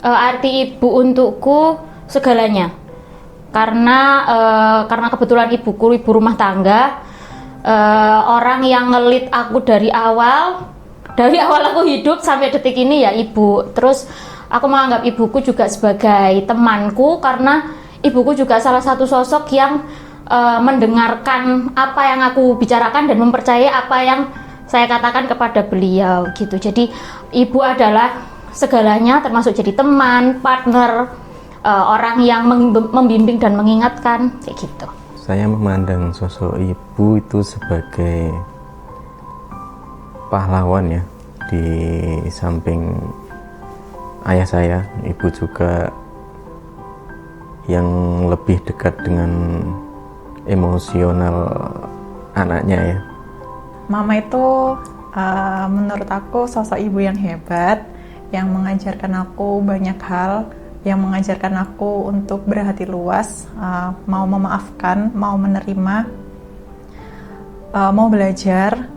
Arti ibu untukku segalanya. Karena kebetulan ibuku ibu rumah tangga, orang yang ngelit aku dari awal aku hidup sampai detik ini ya ibu. Terus aku menganggap ibuku juga sebagai temanku, karena ibuku juga salah satu sosok yang mendengarkan apa yang aku bicarakan dan mempercayai apa yang saya katakan kepada beliau gitu. Jadi ibu adalah segalanya, termasuk jadi teman, partner, orang yang membimbing dan mengingatkan kayak gitu. Saya memandang sosok ibu itu sebagai pahlawan ya. Di samping ayah saya, ibu juga yang lebih dekat dengan emosional anaknya ya. Mama itu menurut aku sosok ibu yang hebat, yang mengajarkan aku banyak hal, yang mengajarkan aku untuk berhati luas, mau memaafkan, mau menerima, mau belajar.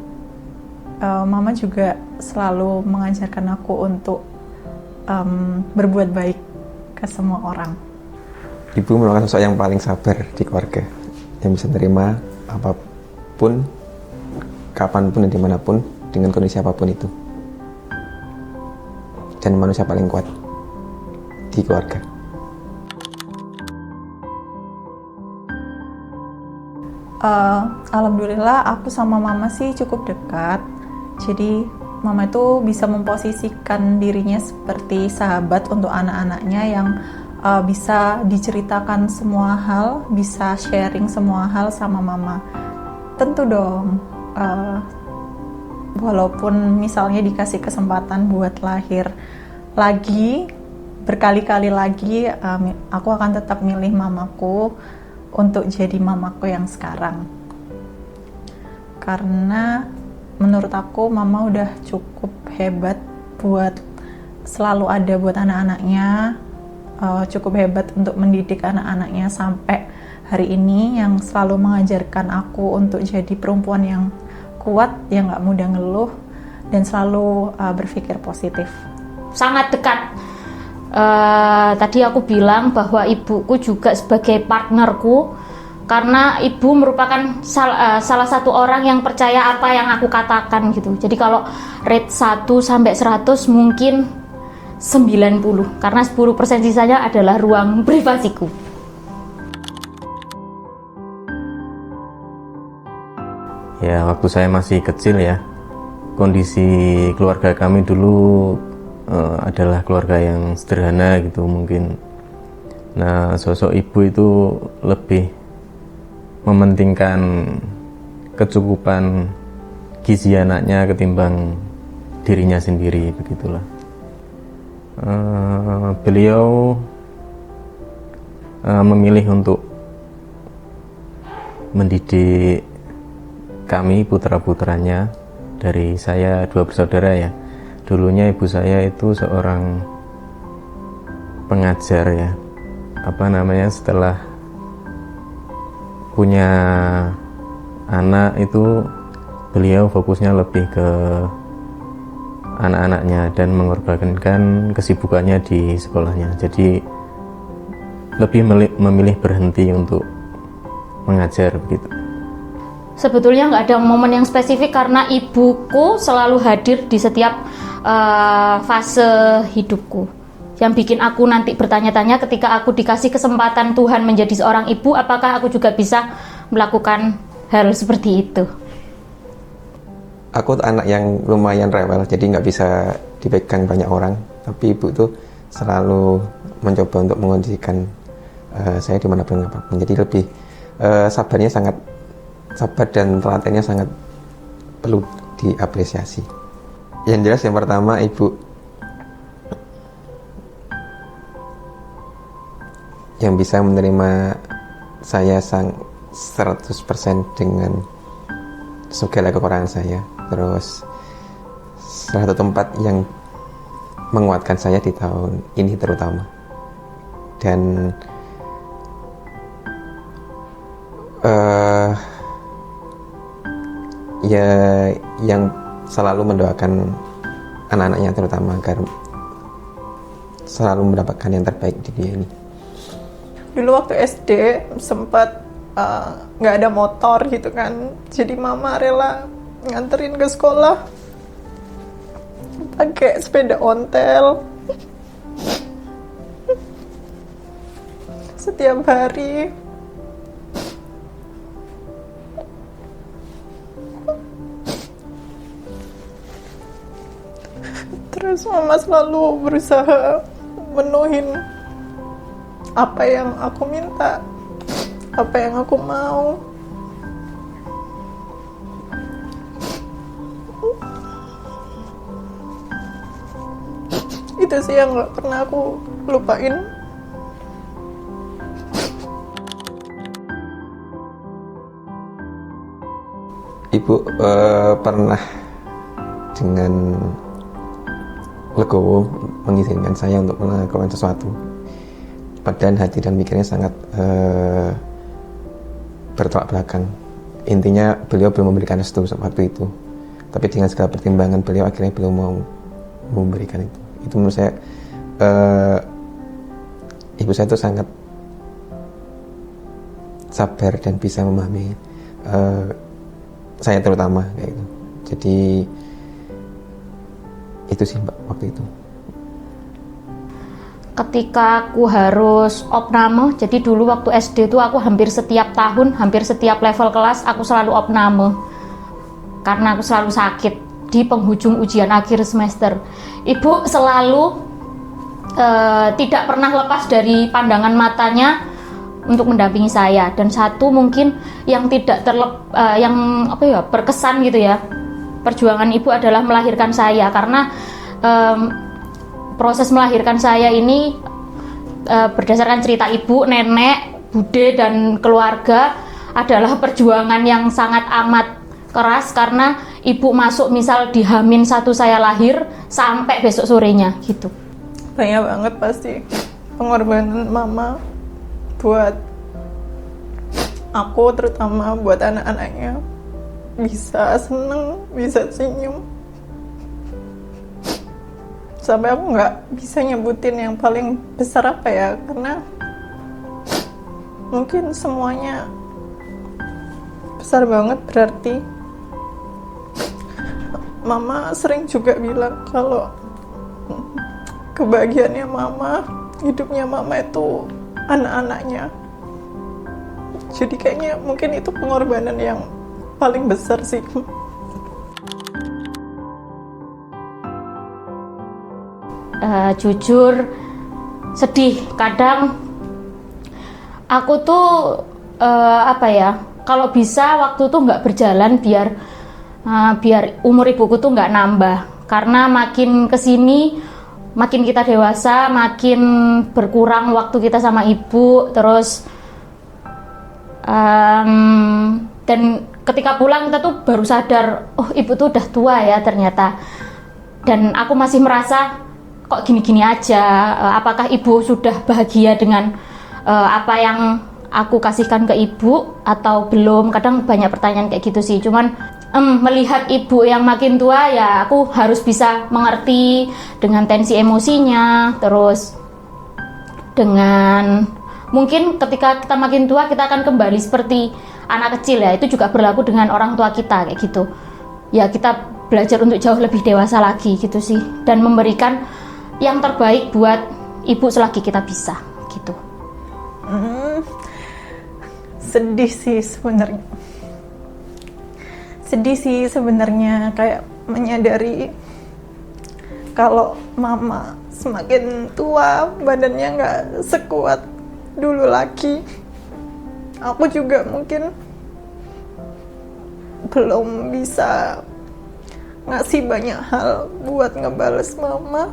Mama juga selalu mengajarkan aku untuk berbuat baik ke semua orang. Ibu merupakan sosok yang paling sabar di keluarga, yang bisa menerima apapun, kapanpun dan dimanapun, dengan kondisi apapun itu. Dan manusia paling kuat di keluarga. Alhamdulillah aku sama mama sih cukup dekat. Jadi mama itu bisa memposisikan dirinya seperti sahabat untuk anak-anaknya yang bisa diceritakan semua hal, bisa sharing semua hal sama mama. Tentu dong, walaupun misalnya dikasih kesempatan buat lahir lagi, berkali-kali lagi, aku akan tetap milih mamaku untuk jadi mamaku yang sekarang. Karena menurut aku mama udah cukup hebat buat selalu ada buat anak-anaknya, cukup hebat untuk mendidik anak-anaknya sampai hari ini, yang selalu mengajarkan aku untuk jadi perempuan yang kuat, yang gak mudah ngeluh, dan selalu berpikir positif. Sangat dekat. Tadi aku bilang bahwa ibuku juga sebagai partnerku, karena ibu merupakan salah satu orang yang percaya apa yang aku katakan gitu. Jadi kalau rate 1 sampai 100 mungkin 90, karena 10% sisanya adalah ruang privasiku. Ya, waktu saya masih kecil ya, kondisi keluarga kami dulu adalah keluarga yang sederhana gitu mungkin. Nah, sosok ibu itu lebih mementingkan kecukupan gizi anaknya ketimbang dirinya sendiri, begitulah. Beliau memilih untuk mendidik kami putra-putranya. Dari saya 2 bersaudara ya, dulunya ibu saya itu seorang pengajar ya, setelah punya anak itu beliau fokusnya lebih ke anak-anaknya dan mengorbankan kesibukannya di sekolahnya. Jadi lebih memilih berhenti untuk mengajar begitu. Sebetulnya nggak ada momen yang spesifik, karena ibuku selalu hadir di setiap fase hidupku. Yang bikin aku nanti bertanya-tanya ketika aku dikasih kesempatan Tuhan menjadi seorang ibu, apakah aku juga bisa melakukan hal seperti itu. Aku anak yang lumayan rewel, jadi nggak bisa dipegang banyak orang. Tapi ibu tuh selalu mencoba untuk mengondisikan saya dimanapun apapun. Jadi lebih sabarnya sangat sabar, dan telatennya sangat perlu diapresiasi. Yang jelas yang pertama, ibu yang bisa menerima saya 100% dengan segala kekurangan saya. Terus salah satu tempat yang menguatkan saya di tahun ini terutama. Dan ya yang selalu mendoakan anak-anaknya terutama agar selalu mendapatkan yang terbaik di dunia ini. Dulu waktu SD sempat nggak ada motor gitu kan, jadi mama rela nganterin ke sekolah pakai sepeda ontel setiap hari. Terus mama selalu berusaha menuhin apa yang aku minta, apa yang aku mau. Itu sih yang gak pernah aku lupain. Ibu pernah dengan legowo mengizinkan saya untuk melakukan sesuatu, padahal hati dan mikirnya sangat bertolak belakang. Intinya beliau belum memberikan restu waktu itu, tapi dengan segala pertimbangan beliau akhirnya belum mau memberikan itu. Itu menurut saya ibu saya itu sangat sabar dan bisa memahami saya terutama kayak gitu. Jadi itu sih Mbak waktu itu. Ketika aku harus opname, jadi dulu waktu SD tuh aku hampir setiap tahun, hampir setiap level kelas aku selalu opname karena aku selalu sakit di penghujung ujian akhir semester. Ibu selalu tidak pernah lepas dari pandangan matanya untuk mendampingi saya. Dan satu mungkin yang tidak berkesan gitu ya, perjuangan ibu adalah melahirkan saya, karena proses melahirkan saya ini berdasarkan cerita ibu, nenek, bude, dan keluarga adalah perjuangan yang sangat amat keras, karena ibu masuk misal di H-1 saya lahir sampai besok sorenya gitu. Banyak banget pasti pengorbanan mama buat aku, terutama buat anak-anaknya bisa seneng, bisa senyum. Sampai aku nggak bisa nyebutin yang paling besar apa ya, karena mungkin semuanya besar banget berarti. Mama sering juga bilang kalau kebahagiaannya mama, hidupnya mama itu anak-anaknya. Jadi kayaknya mungkin itu pengorbanan yang paling besar sih. Jujur sedih kadang. Aku tuh kalau bisa waktu tuh nggak berjalan biar umur ibuku tuh nggak nambah, karena makin kesini makin kita dewasa makin berkurang waktu kita sama ibu. Terus dan ketika pulang kita tuh baru sadar, oh ibu tuh udah tua ya ternyata. Dan aku masih merasa kok gini-gini aja, apakah ibu sudah bahagia dengan apa yang aku kasihkan ke ibu atau belum. Kadang banyak pertanyaan kayak gitu sih. Cuman melihat ibu yang makin tua, ya aku harus bisa mengerti dengan tensi emosinya. Terus dengan mungkin ketika kita makin tua kita akan kembali seperti anak kecil ya. Itu juga berlaku dengan orang tua kita kayak gitu. Ya kita belajar untuk jauh lebih dewasa lagi gitu sih, dan memberikan yang terbaik buat ibu selagi kita bisa gitu. Sedih sih sebenarnya, kayak menyadari kalau mama semakin tua badannya nggak sekuat dulu lagi. Aku juga mungkin belum bisa ngasih banyak hal buat ngebales mama.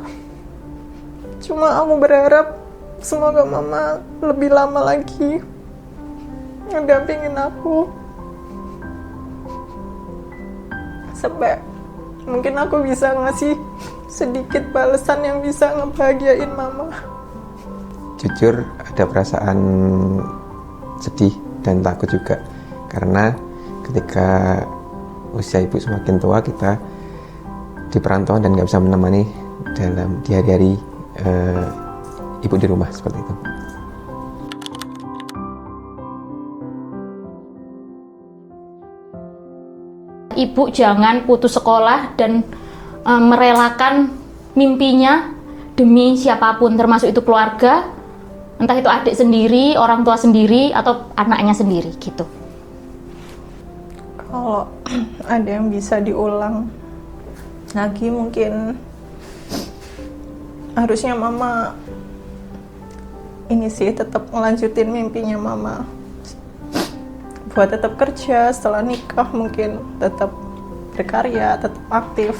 Cuma aku berharap semoga mama lebih lama lagi ngedampingin aku, sampai mungkin aku bisa ngasih sedikit balasan yang bisa ngebahagiain mama. Jujur ada perasaan sedih dan takut juga, karena ketika usia ibu semakin tua kita di perantauan dan nggak bisa menemani di hari-hari ibu di rumah seperti itu. Ibu jangan putus sekolah dan merelakan mimpinya demi siapapun, termasuk itu keluarga, entah itu adik sendiri, orang tua sendiri, atau anaknya sendiri gitu. Kalau ada yang bisa diulang lagi, mungkin harusnya mama ini sih tetap melanjutin mimpinya mama buat tetap kerja setelah nikah, mungkin tetap berkarya, tetap aktif.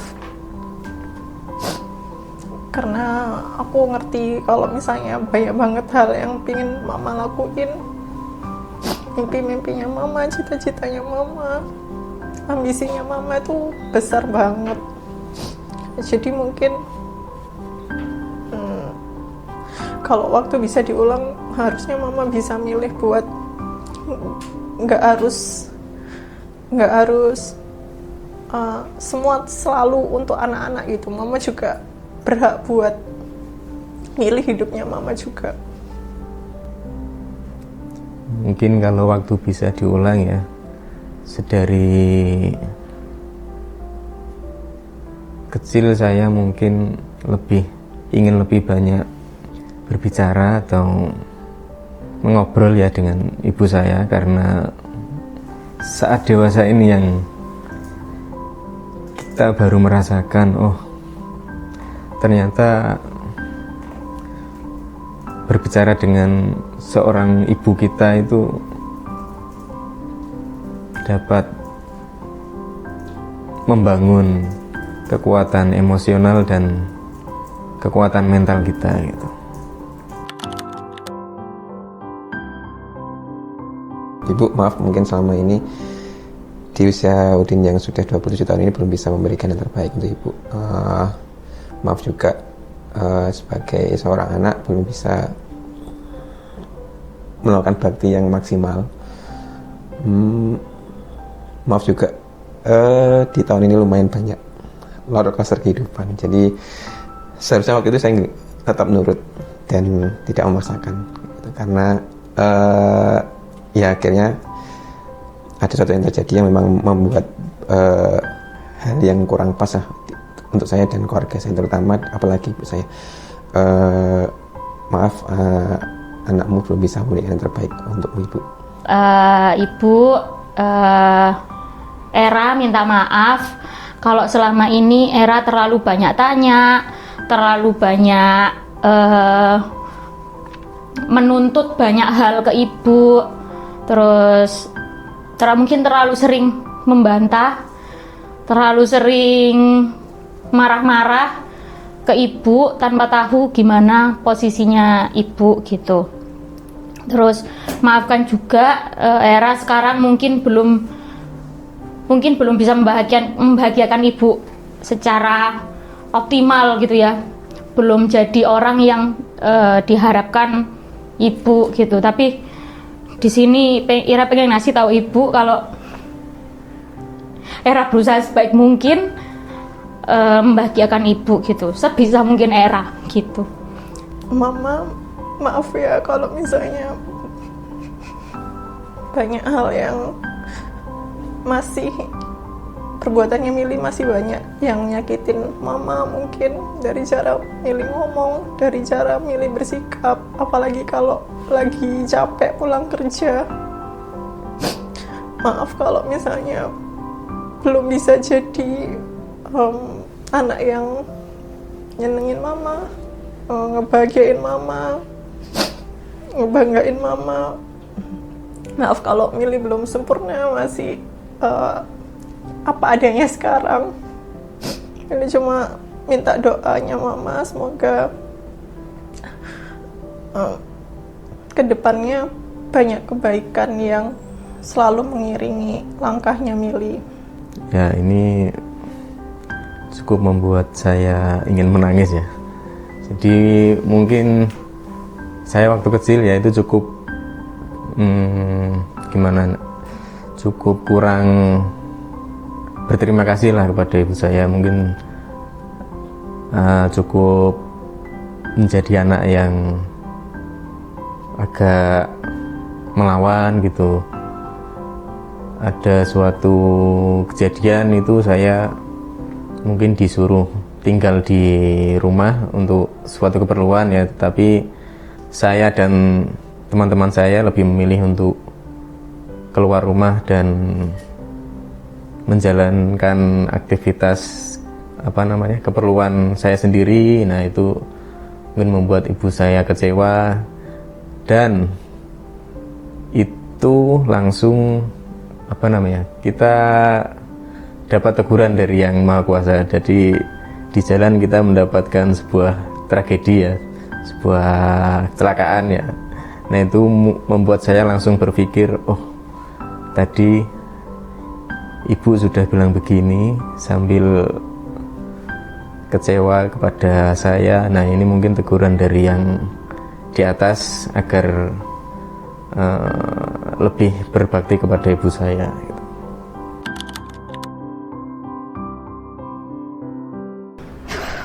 Karena aku ngerti kalau misalnya banyak banget hal yang pingin mama lakuin, mimpi-mimpinya mama, cita-citanya mama, ambisinya mama itu besar banget. Jadi mungkin kalau waktu bisa diulang, harusnya mama bisa milih buat nggak harus semua selalu untuk anak-anak gitu. Mama juga berhak buat milih hidupnya mama juga. Mungkin kalau waktu bisa diulang ya, sedari kecil saya mungkin ingin lebih banyak berbicara atau mengobrol ya dengan ibu saya, karena saat dewasa ini yang kita baru merasakan, oh ternyata berbicara dengan seorang ibu kita itu dapat membangun kekuatan emosional dan kekuatan mental kita gitu. Ibu, maaf mungkin selama ini di usia Udin yang sudah 27 tahun ini belum bisa memberikan yang terbaik untuk ibu. Maaf juga sebagai seorang anak belum bisa melakukan bakti yang maksimal. Maaf juga di tahun ini lumayan banyak roller coaster kehidupan. Jadi seharusnya waktu itu saya tetap nurut dan tidak memaksakan gitu. Karena ya akhirnya ada sesuatu yang terjadi yang memang membuat hal yang kurang pas lah untuk saya dan keluarga saya, terutama apalagi ibu saya. Maaf, anakmu belum bisa memberikan yang terbaik untuk ibu. Ibu, Era minta maaf kalau selama ini Era terlalu banyak tanya, terlalu banyak menuntut banyak hal ke ibu, terus mungkin terlalu sering membantah, terlalu sering marah-marah ke ibu tanpa tahu gimana posisinya ibu gitu. Terus maafkan juga Era sekarang mungkin belum bisa membahagiakan ibu secara optimal gitu ya. Belum jadi orang yang diharapkan ibu gitu. Tapi di sini Era pengen ngasih tahu ibu kalau Era berusaha sebaik mungkin membahagiakan ibu gitu, sebisa mungkin Era gitu. Mama, maaf ya kalau misalnya banyak hal yang masih perbuatannya Mili masih banyak yang nyakitin mama, mungkin dari cara Mili ngomong, dari cara Mili bersikap, apalagi kalau lagi capek pulang kerja. Maaf kalau misalnya belum bisa jadi anak yang nyenengin mama, ngebahagiain mama, ngebanggain mama. Maaf kalau Mili belum sempurna, masih apa adanya sekarang. Mili cuma minta doanya mama, semoga kedepannya banyak kebaikan yang selalu mengiringi langkahnya Mili. Ya, ini cukup membuat saya ingin menangis ya. Jadi mungkin saya waktu kecil ya itu cukup cukup kurang berterima kasih lah kepada ibu saya. Mungkin cukup menjadi anak yang agak melawan gitu. Ada suatu kejadian itu saya mungkin disuruh tinggal di rumah untuk suatu keperluan ya, tapi saya dan teman-teman saya lebih memilih untuk keluar rumah dan menjalankan aktivitas keperluan saya sendiri. Nah, itu mungkin membuat ibu saya kecewa, dan itu langsung kita dapat teguran dari Yang Maha Kuasa. Jadi di jalan kita mendapatkan sebuah tragedi ya, sebuah kecelakaan ya. Nah, itu membuat saya langsung berpikir, oh tadi ibu sudah bilang begini sambil kecewa kepada saya. Nah, ini mungkin teguran dari yang di atas agar lebih berbakti kepada ibu saya gitu.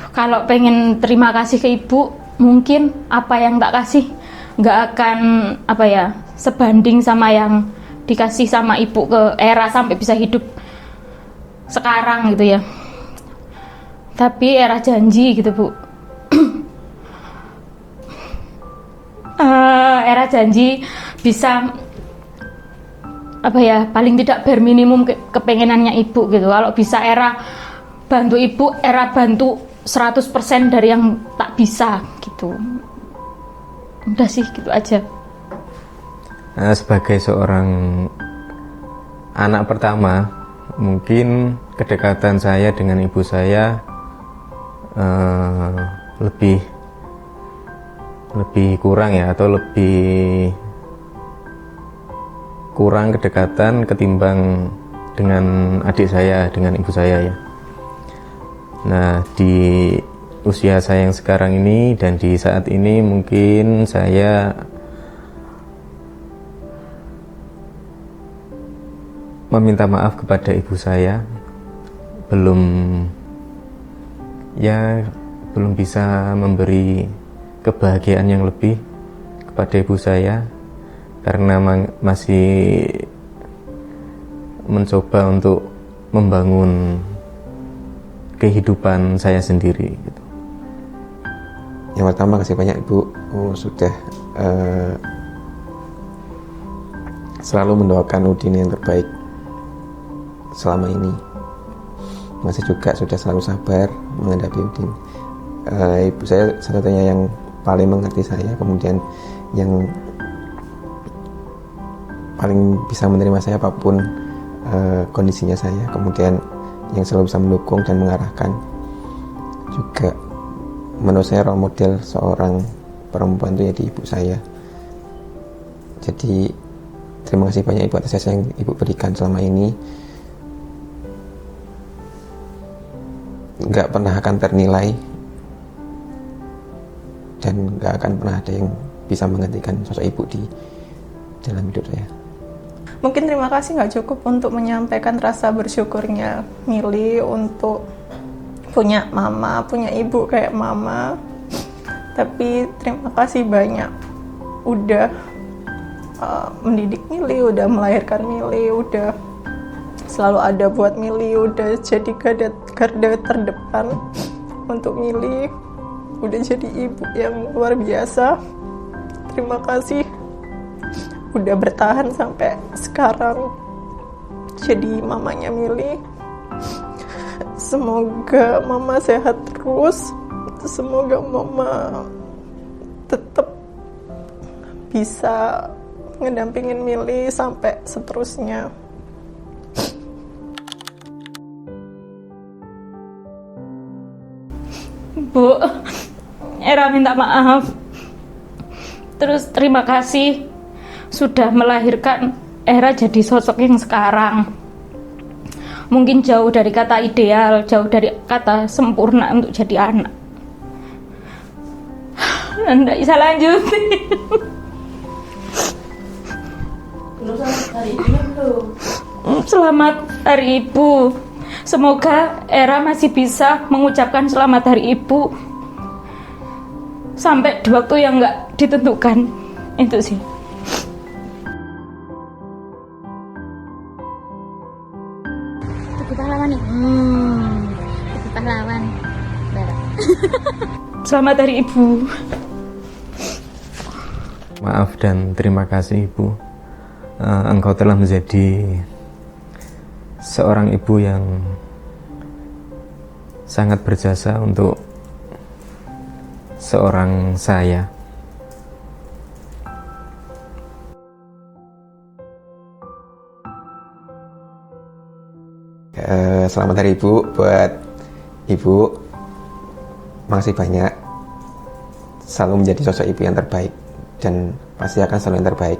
Kalau pengen terima kasih ke ibu, mungkin apa yang tak kasih nggak akan sebanding sama yang dikasih sama ibu ke Era sampai bisa hidup sekarang gitu ya. Tapi Era janji gitu Bu, Era janji bisa paling tidak bare minimum kepengenannya ibu gitu. Kalau bisa Era bantu ibu, Era bantu 100% dari yang tak bisa gitu. Udah sih gitu aja. Sebagai seorang anak pertama, mungkin kedekatan saya dengan ibu saya lebih kurang ya, atau lebih kurang kedekatan ketimbang dengan adik saya, dengan ibu saya ya. Nah, di usia saya yang sekarang ini dan di saat ini mungkin saya meminta maaf kepada ibu saya, belum bisa memberi kebahagiaan yang lebih kepada ibu saya, karena masih mencoba untuk membangun kehidupan saya sendiri gitu. Yang pertama, kasih banyak Ibu sudah selalu mendoakan Udin yang terbaik selama ini. Masih juga sudah selalu sabar menghadapi Udin. Ibu saya satu-satunya yang paling mengerti saya, kemudian yang paling bisa menerima saya apapun kondisinya saya, kemudian yang selalu bisa mendukung dan mengarahkan. Juga menurut saya role model seorang perempuan itu ya di ibu saya. Jadi terima kasih banyak Ibu atas jasa yang Ibu berikan selama ini. Nggak pernah akan ternilai dan nggak akan pernah ada yang bisa menggantikan sosok Ibu di dalam hidup saya. Mungkin terima kasih nggak cukup untuk menyampaikan rasa bersyukurnya Mili untuk punya mama, punya ibu kayak mama. Tapi terima kasih banyak udah mendidik Mili, udah melahirkan Mili, udah selalu ada buat Mili, udah jadi garda terdepan untuk Mili, udah jadi ibu yang luar biasa. Terima kasih udah bertahan sampai sekarang jadi mamanya Mili. Semoga mama sehat terus, semoga mama tetap bisa ngedampingin Mili sampai seterusnya. Bu, Era minta maaf. Terus terima kasih sudah melahirkan Era jadi sosok yang sekarang. Mungkin jauh dari kata ideal, jauh dari kata sempurna untuk jadi anak. Nggak bisa lanjutin. Selamat Hari Ibu. Semoga Era masih bisa mengucapkan selamat Hari Ibu sampai di waktu yang nggak ditentukan. Itu sih. Tugu pahlawan nih. Tugu pahlawan. Selamat Hari Ibu. Maaf dan terima kasih Ibu. Engkau telah menjadi seorang ibu yang sangat berjasa untuk seorang saya. Selamat Hari Ibu buat Ibu. Makasih banyak. Selalu menjadi sosok ibu yang terbaik dan pasti akan selalu yang terbaik.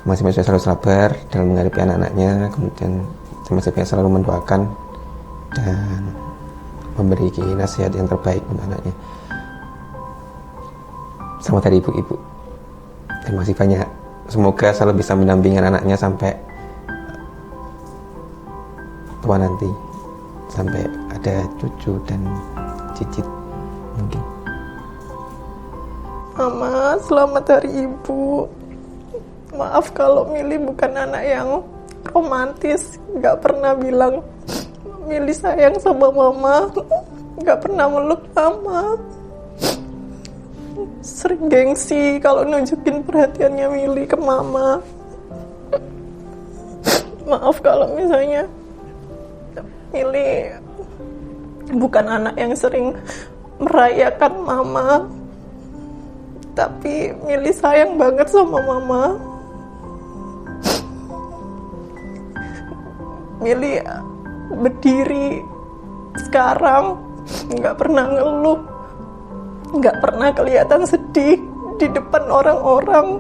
Masing-masing selalu sabar dalam menghadapi anak-anaknya, kemudian masing-masing selalu mendoakan dan memberi nasihat yang terbaik untuk anaknya. Selamat Hari Ibu, Ibu. Terima kasih banyak. Semoga selalu bisa mendampingi anaknya sampai tua nanti, sampai ada cucu dan cicit mungkin. Mama, selamat Hari Ibu. Maaf kalau Mili bukan anak yang romantis, nggak pernah bilang Mili sayang sama Mama, nggak pernah meluk Mama. Sering gengsi kalau nunjukin perhatiannya Mili ke Mama. Maaf kalau misalnya Mili bukan anak yang sering merayakan Mama, tapi Mili sayang banget sama Mama. Mili berdiri sekarang nggak pernah ngeluh, nggak pernah kelihatan sedih di depan orang-orang,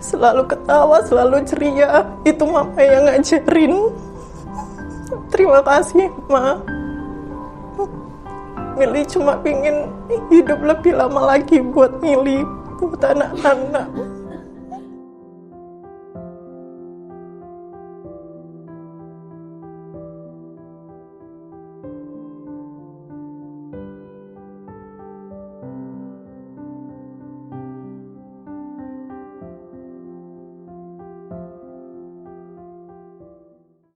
selalu ketawa, selalu ceria. Itu Mama yang ngajarin. Terima kasih, Ma. Mili cuma pingin hidup lebih lama lagi buat Mili, buat anak-anak.